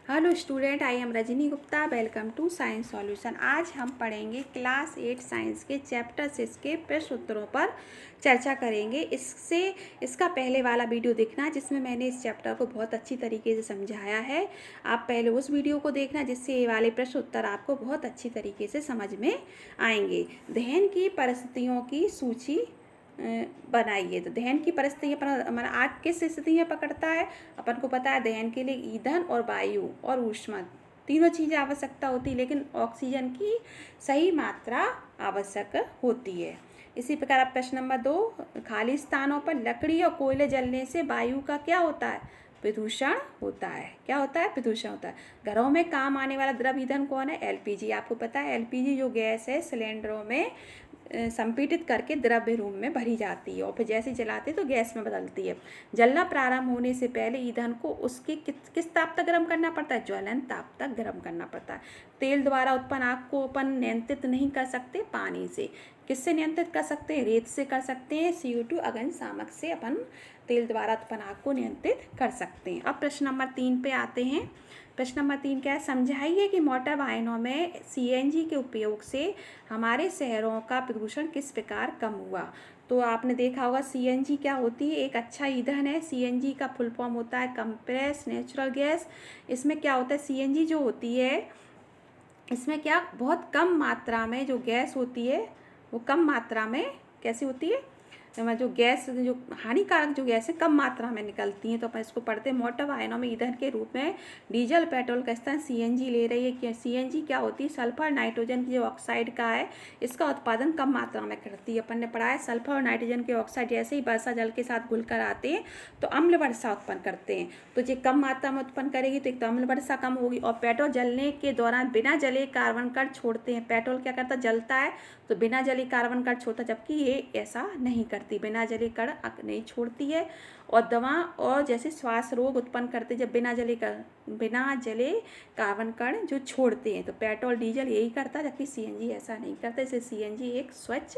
Hello student, I am Rajni Gupta. Welcome to science solution. आज हम पढ़ेंगे क्लास 8 साइंस के चैप्टर 6 के प्रश्न उत्तरों पर चर्चा करेंगे। इसका पहले वाला वीडियो देखना जिसमें मैंने इस चैप्टर को बहुत अच्छी तरीके से समझाया है। आप पहले उस वीडियो को देखना जिससे ये वाले प्रश्न उत्तर आपको बहुत अच्छी तरीके से समझ में आएंगे। दहन की परिस्थितियों की सूची बनाइए। तो दहन की परिस्थितियाँ पर हमारा आग किस स्थिति में पकड़ता है? अपन को पता है दहन के लिए ईंधन और वायु और ऊष्मा तीनों चीज़ें आवश्यकता होती है, लेकिन ऑक्सीजन की सही मात्रा आवश्यक होती है। इसी प्रकार अब प्रश्न नंबर 2, खाली स्थानों पर लकड़ी और कोयले जलने से वायु का क्या होता है? प्रदूषण होता है। क्या होता है? प्रदूषण होता है। घरों में काम आने वाला द्रव ईंधन कौन है? एलपीजी। आपको पता है एलपीजी जो गैस है सिलेंडरों में संपीड़ित करके द्रव्य रूप में भरी जाती है और फिर जैसे जलाते तो गैस में बदलती है। जलना प्रारंभ होने से पहले ईंधन को उसके किस ताप तक गर्म करना पड़ता है? ज्वलन ताप तक गर्म करना पड़ता है। तेल द्वारा उत्पन्न आग को अपन नियंत्रित नहीं कर सकते पानी से। किससे नियंत्रित कर सकते हैं? रेत से कर सकते हैं। CO2 अग्निशामक से अपन तेल द्वारा उत्पन्न आग को नियंत्रित कर सकते हैं। अब प्रश्न नंबर 3 पे आते हैं। प्रश्न नंबर 3 क्या है? समझाइए कि मोटर वाहनों में CNG के उपयोग से हमारे शहरों का प्रदूषण किस प्रकार कम हुआ। तो आपने देखा होगा CNG क्या होती है? एक अच्छा ईंधन है। CNG का फुल फॉर्म होता है कंप्रेस नेचुरल गैस। इसमें क्या होता है? CNG जो होती है इसमें क्या बहुत कम मात्रा में जो गैस होती है वो कम मात्रा में कैसी होती है? जो गैस जो हानिकारक जो गैस है कम मात्रा में निकलती हैं। तो अपन इसको पढ़ते हैं। मोटर वाहनों में ईंधन के रूप में डीजल पेट्रोल का स्थान CNG ले रही है। कि CNG क्या होती है? सल्फर नाइट्रोजन की जो ऑक्साइड का है इसका उत्पादन कम मात्रा में करती है। अपन ने पढ़ा है सल्फर और नाइट्रोजन के ऑक्साइड जैसे ही वर्षा जल के साथ घुलकर आते हैं तो अम्ल वर्षा उत्पन्न करते हैं। तो ये कम मात्रा में उत्पन्न करेगी तो एक तो अम्ल वर्षा कम होगी। और पेट्रोल जलने के दौरान बिना जले कार्बन कण छोड़ते हैं। पेट्रोल क्या करता है? जलता है तो बिना जले कार्बन कण छोड़ता, जबकि ये ऐसा नहीं करती, बिना जले कण नहीं छोड़ती है। और दवा और जैसे श्वास रोग उत्पन्न करते जब बिना जले कार्बन कण जो छोड़ते हैं। तो पेट्रोल डीजल यही करता है, जबकि CNG ऐसा नहीं करता। इसे CNG एक स्वच्छ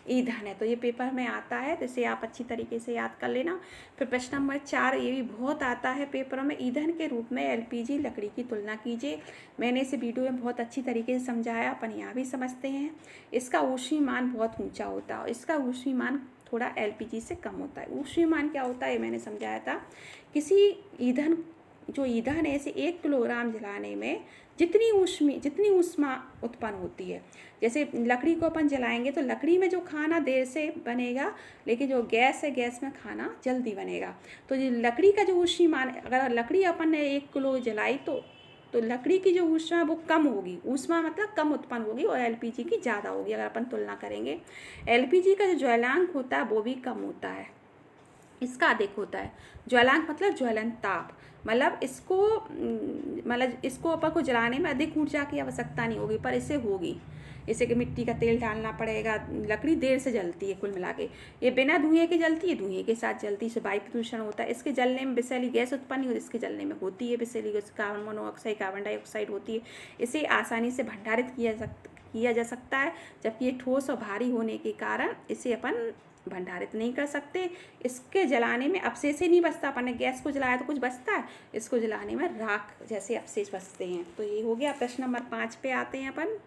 ईंधन है। तो ये पेपर में आता है, तो इसे आप अच्छी तरीके से याद कर लेना। फिर प्रश्न नंबर 4, ये भी बहुत आता है पेपरों में। ईंधन के रूप में LPG लकड़ी की तुलना कीजिए। मैंने इसे वीडियो में बहुत अच्छी तरीके से समझाया, अपन यहाँ भी समझते हैं। इसका ऊष्मीमान बहुत ऊंचा होता है और इसका ऊष्मीमान थोड़ा LPG से कम होता है। ऊष्मीमान क्या होता है मैंने समझाया था। किसी ईंधन है इसे 1 किलोग्राम जलाने में जितनी ऊष्मा उत्पन्न होती है। जैसे लकड़ी को अपन जलाएंगे तो लकड़ी में जो खाना देर से बनेगा, लेकिन जो गैस है गैस में खाना जल्दी बनेगा। तो ये लकड़ी का जो ऊष्मीमान, अगर लकड़ी अपन ने 1 किलो जलाई तो लकड़ी की जो ऊष्मा वो कम होगी। ऊष्मा मतलब कम उत्पन्न होगी और LPG की ज़्यादा होगी अगर अपन तुलना करेंगे। LPG का जो ज्वलनांक होता है वो भी कम होता है, इसका अधिक होता है। ज्वलनांक मतलब ज्वलन ताप, मतलब इसको अपन को जलाने में अधिक ऊर्जा की आवश्यकता नहीं होगी, पर इसे होगी। इसे कि मिट्टी का तेल डालना पड़ेगा। लकड़ी देर से जलती है। कुल मिला के ये बिना धुएं के जलती है, धुएं के साथ जलती है, इससे वायु प्रदूषण होता है। इसके जलने में विषैली गैस उत्पन्न नहीं होती, इसके जलने में होती है विषैली gas, carbon monoxide, carbon dioxide होती है। इसे आसानी से भंडारित किया जा सकता है, जबकि ये ठोस और भारी होने के कारण इसे अपन भंडारित नहीं कर सकते। इसके जलाने में अवशेष ही नहीं बचता। अपन ने गैस को जलाया तो कुछ बचता है, इसको जलाने में राख जैसे अवशेष बचते हैं। तो ये हो गया। प्रश्न नंबर 5 पे आते हैं अपन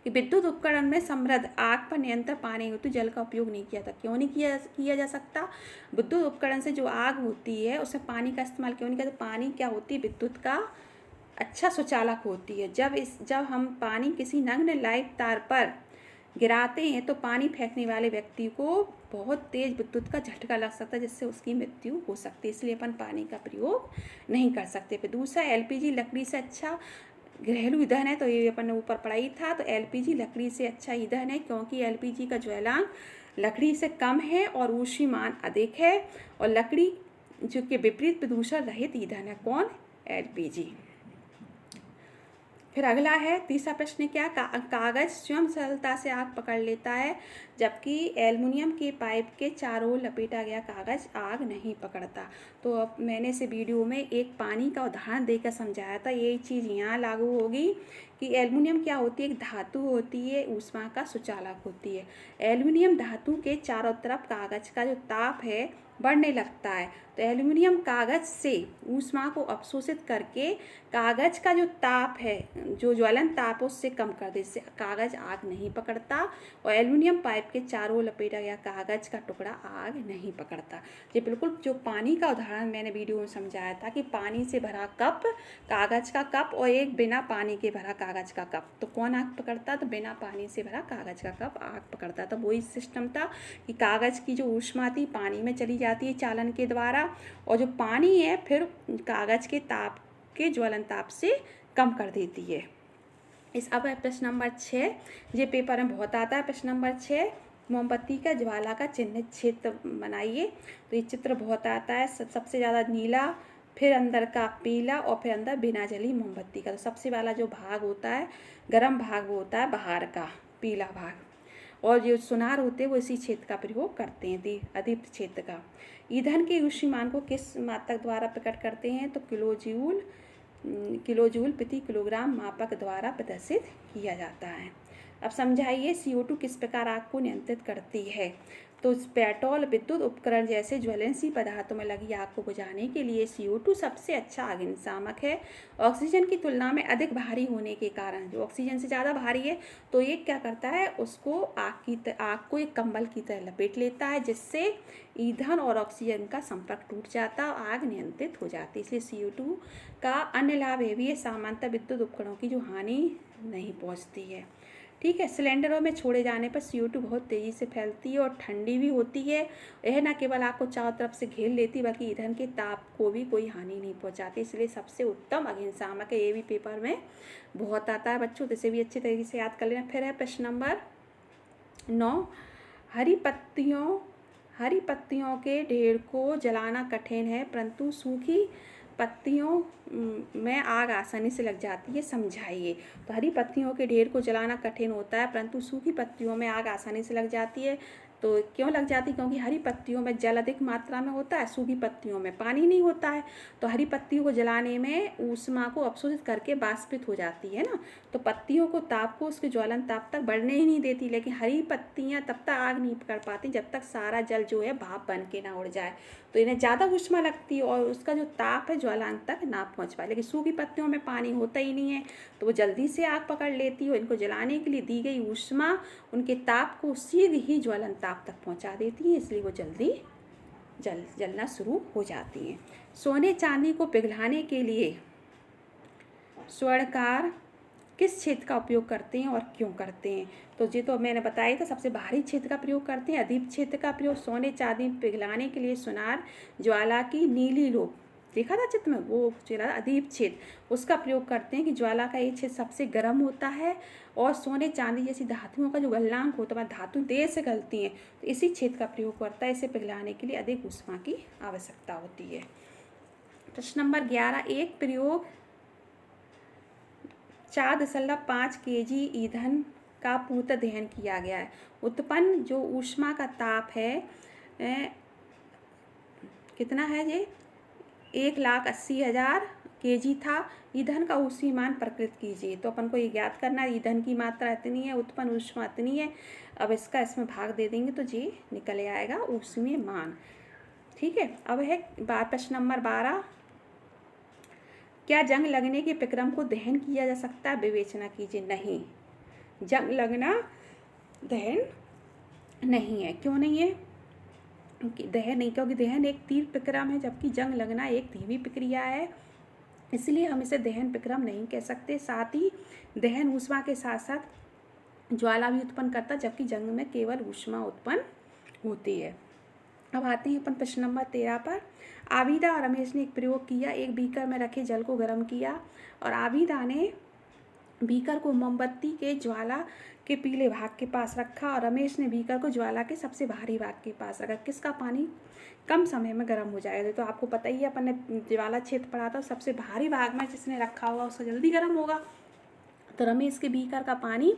कि विद्युत उपकरण में समृद्ध आग पर नियंत्रण पाने हेतु जल का उपयोग नहीं किया था। क्यों नहीं किया जा सकता? विद्युत उपकरण से जो आग होती है उसमें पानी का इस्तेमाल क्यों नहीं करते? पानी क्या होती है? विद्युत का अच्छा सुचालक होती है। जब हम पानी किसी नग्न लाइव तार पर गिराते हैं तो पानी फेंकने वाले व्यक्ति को बहुत तेज विद्युत का झटका लग सकता है, जिससे उसकी मृत्यु हो सकती है। इसलिए अपन पानी का प्रयोग नहीं कर सकते। फिर दूसरा, LPG लकड़ी से अच्छा घरेलू ईंधन है। तो ये अपन ने ऊपर पढ़ा ही था। तो LPG लकड़ी से अच्छा ईंधन है क्योंकि LPG का ज्वलनांक लकड़ी से कम है और ऊष्मीमान अधिक है। और लकड़ी जो कि विपरीत प्रदूषण रहित ईंधन है। कौन? LPG। फिर अगला है तीसरा प्रश्न क्या? कागज स्वयं सरलता से आग पकड़ लेता है, जबकि एल्युमिनियम के पाइप के चारों ओर लपेटा गया कागज आग नहीं पकड़ता। तो अब मैंने इसे वीडियो में एक पानी का उदाहरण देकर समझाया था। यही चीज़ यहाँ लागू होगी कि एल्युमिनियम क्या होती है? एक धातु होती है, ऊष्मा का सुचालक होती है। एल्युमिनियम धातु के चारों तरफ कागज का जो ताप है बढ़ने लगता है। तो एल्युमिनियम कागज़ से ऊष्मा को अवशोषित करके कागज़ का जो ताप है, जो ज्वलन ताप है, उससे कम कर दे, इससे कागज़ आग नहीं पकड़ता और एल्युमिनियम पाइप के चारों लपेटा गया कागज़ का टुकड़ा आग नहीं पकड़ता। ये बिल्कुल जो पानी का उदाहरण मैंने वीडियो में समझाया था कि पानी से भरा कप, कागज़ का कप और एक बिना पानी के भरा कागज़ का कप, तो कौन आग पकड़ता? तो बिना पानी से भरा कागज़ का कप आग पकड़ता। तो वही सिस्टम था कि कागज़ की जो ऊष्मा थी पानी में चली जाती है चालन के द्वारा, और जो पानी है फिर कागज़ के ताप के ज्वलन ताप से कम कर देती है। अब है प्रश्न नंबर 6, ये पेपर में बहुत आता है। प्रश्न नंबर 6, मोमबत्ती का ज्वाला का चिन्हित क्षेत्र बनाइए। तो ये चित्र बहुत आता है, सबसे ज़्यादा नीला, फिर अंदर का पीला और फिर अंदर बिना जली मोमबत्ती का। तो सबसे वाला जो भाग होता है, गर्म भाग, वो होता है बाहर का पीला भाग, और जो सुनार होते हैं वो इसी क्षेत्र का प्रयोग करते हैं, अदीप्त क्षेत्र का। ईंधन के ऊष्मीमान को किस मात्रक द्वारा प्रकट करते हैं? तो किलोजूल प्रति किलोग्राम मापक द्वारा प्रदर्शित किया जाता है। अब समझाइए CO2 किस प्रकार आग को नियंत्रित करती है? तो पेट्रोल, विद्युत उपकरण जैसे ज्वलनशील पदार्थों में लगी आग को बुझाने के लिए CO2 सबसे अच्छा अग्निशामक है। ऑक्सीजन की तुलना में अधिक भारी होने के कारण, जो ऑक्सीजन से ज़्यादा भारी है, तो ये क्या करता है, उसको आग को एक कंबल की तरह लपेट लेता है, जिससे ईंधन और ऑक्सीजन का संपर्क टूट जाता है और आग नियंत्रित हो जाती है। इसलिए CO2 का अन्य लाभ ये भी है, सामान्यतः विद्युत उपकरणों की जो हानि नहीं पहुँचती है। ठीक है। सिलेंडरों में छोड़े जाने पर CO2 बहुत तेज़ी से फैलती है और ठंडी भी होती है। यह न केवल आग को चारों तरफ से घेर लेती, बल्कि ईंधन के ताप को भी कोई हानि नहीं पहुंचाती। इसलिए सबसे उत्तम अग्निशामक है। ये भी पेपर में बहुत आता है बच्चों, तो इसे भी अच्छे तरीके से याद कर लेना। फिर है प्रश्न नंबर 9, हरी पत्तियों के ढेर को जलाना कठिन है, परंतु सूखी पत्तियों में आग आसानी से लग जाती है, समझाइए। तो हरी पत्तियों के ढेर को जलाना कठिन होता है, परंतु सूखी पत्तियों में आग आसानी से लग जाती है। तो क्यों लग जाती है? क्योंकि हरी पत्तियों में जल अधिक मात्रा में होता है, सूखी पत्तियों में पानी नहीं होता है। तो हरी पत्तियों को जलाने में ऊष्मा को अवशोषित करके वाष्पित हो जाती है ना, तो पत्तियों को ताप को उसके ज्वलन ताप तक बढ़ने ही नहीं देती। लेकिन हरी पत्तियां तब तक आग नहीं पकड़ पाती जब तक सारा जल जो है भाप बन के ना उड़ जाए, तो इन्हें ज़्यादा ऊष्मा लगती है और उसका जो ताप है ज्वलांक तक ना पहुंच पाए। लेकिन सूखी पत्तियों में पानी होता ही नहीं है, तो वो जल्दी से आग पकड़ लेती है और इनको जलाने के लिए दी गई ऊष्मा उनके ताप को सीधे ही ज्वलन ताप तक पहुंचा देती है, इसलिए वो जल्दी जलना शुरू हो जाती हैं। सोने चांदी को पिघलाने के लिए स्वर्णकार किस क्षेत्र का उपयोग करते हैं और क्यों करते हैं? तो ये तो मैंने बताया था, सबसे बाहरी क्षेत्र का प्रयोग करते हैं, अदीप्त क्षेत्र का प्रयोग। सोने चांदी पिघलाने के लिए सुनार ज्वाला की नीली लोक, देखा था चित्र में, वो चला अदीप्त क्षेत्र, उसका प्रयोग करते हैं कि ज्वाला का ये क्षेत्र सबसे गर्म होता है और सोने चांदी जैसी धातुओं का जो गलनांक होता है, धातु देर से गलती हैं, तो इसी क्षेत्र का प्रयोग करता है। इसे पिघलाने के लिए अधिक ऊष्मा की आवश्यकता होती है। प्रश्न नंबर 11, एक प्रयोग 4.5 kg ईंधन का पूर्णतः दहन किया गया है। उत्पन्न जो ऊष्मा का ताप है कितना है? ये 1,80,000 kg था। ईंधन का ऊष्मीमान प्रकृत कीजिए। तो अपन को ये ज्ञात करना है, ईंधन की मात्रा इतनी है, उत्पन्न ऊष्मा इतनी है। अब इसमें भाग दे देंगे तो ये निकल आएगा ऊष्मीमान। ठीक है। अब है प्रश्न नंबर 12, क्या जंग लगने के प्रक्रम को दहन किया जा सकता है? विवेचना कीजिए। नहीं, जंग लगना दहन नहीं है। क्यों नहीं है? दहन नहीं, क्योंकि दहन एक तीव्र प्रक्रम है, जबकि जंग लगना एक धीमी प्रक्रिया है, इसलिए हम इसे दहन प्रक्रम नहीं कह सकते। साथ ही दहन ऊष्मा के साथ साथ ज्वाला भी उत्पन्न करता, जबकि जंग में केवल ऊष्मा उत्पन्न होती है। अब आते हैं अपन प्रश्न नंबर 13 पर। आबिदा और रमेश ने एक प्रयोग किया, एक बीकर में रखे जल को गर्म किया और आबिदा ने बीकर को मोमबत्ती के ज्वाला के पीले भाग के पास रखा और रमेश ने बीकर को ज्वाला के सबसे भारी भाग के पास रखा। किसका पानी कम समय में गर्म हो जाएगा? तो आपको पता ही है, अपन ने ज्वाला क्षेत्र पढ़ा था, सबसे भारी भाग में जिसने रखा होगा उसका जल्दी गर्म होगा। तो रमेश के बीकर का पानी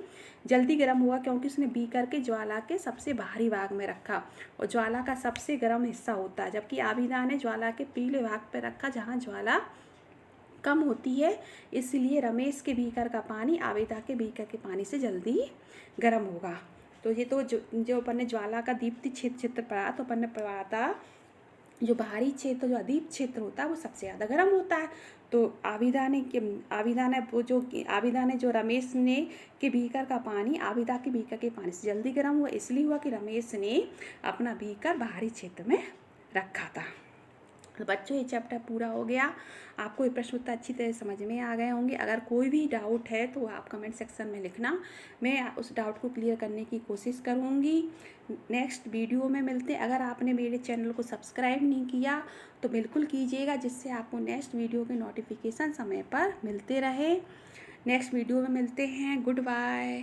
जल्दी गर्म हुआ क्योंकि उसने बीकर के ज्वाला के सबसे भारी भाग में रखा, और ज्वाला का सबसे गर्म हिस्सा होता है, जबकि आबिदा ने ज्वाला के पीले भाग पर रखा जहाँ ज्वाला कम होती है। इसलिए रमेश के बीकर का पानी आबिदा के बीकर के पानी से जल्दी गर्म होगा। तो ये तो जो अपन ने ज्वाला का दीप्ति क्षेत्र पढ़ा, तो अपन ने पढ़ा था जो बाहरी क्षेत्र, जो अदीप क्षेत्र होता है वो सबसे ज़्यादा गर्म होता है। तो आबिदा ने आबिदा ने जो रमेश ने के बीकर का पानी आबिदा के बीकर के पानी से जल्दी गर्म हुआ, इसलिए हुआ कि रमेश ने अपना बीकर बाहरी क्षेत्र में रखा था। तो बच्चों ये चैप्टर पूरा हो गया। आपको ये प्रश्न उत्तर अच्छी तरह समझ में आ गए होंगे। अगर कोई भी डाउट है तो आप कमेंट सेक्शन में लिखना, मैं उस डाउट को क्लियर करने की कोशिश करूँगी। नेक्स्ट वीडियो में मिलते हैं। अगर आपने मेरे चैनल को सब्सक्राइब नहीं किया तो बिल्कुल कीजिएगा, जिससे आपको नेक्स्ट वीडियो के नोटिफिकेशन समय पर मिलते रहे। नेक्स्ट वीडियो में मिलते हैं। Good bye.